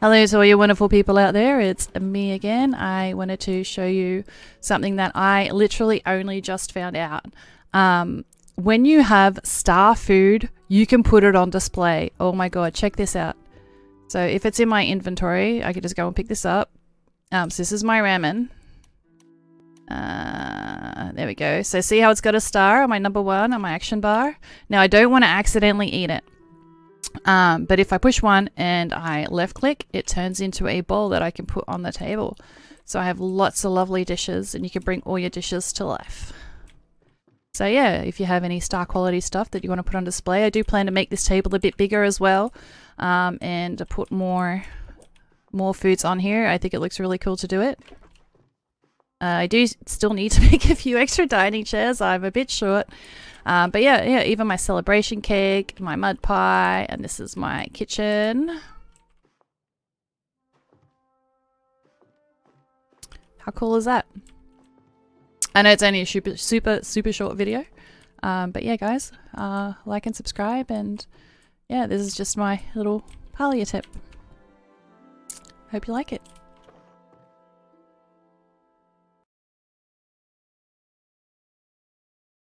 Hello to all you wonderful people out there, it's me again. I wanted to show you something that I literally only just found out. When you have star food, you can put it on display. Oh my god, check this out. So if it's in my inventory, I could just go and pick this up. So this is my ramen. There we go. So see how it's got a star on my number 1 on my action bar? Now I don't want to accidentally eat it. But if I push 1 and I left click, it turns into a bowl that I can put on the table. So I have lots of lovely dishes and you can bring all your dishes to life. So yeah, if you have any star quality stuff that you want to put on display, I do plan to make this table a bit bigger as well, and to put more foods on here. I think it looks really cool to do it. I do still need to make a few extra dining chairs. I'm a bit short. But yeah, even my celebration cake, my mud pie, and this is my kitchen. How cool is that? I know it's only a super short video. But yeah, guys, like and subscribe, and yeah, this is just my little Parlia tip. Hope you like it.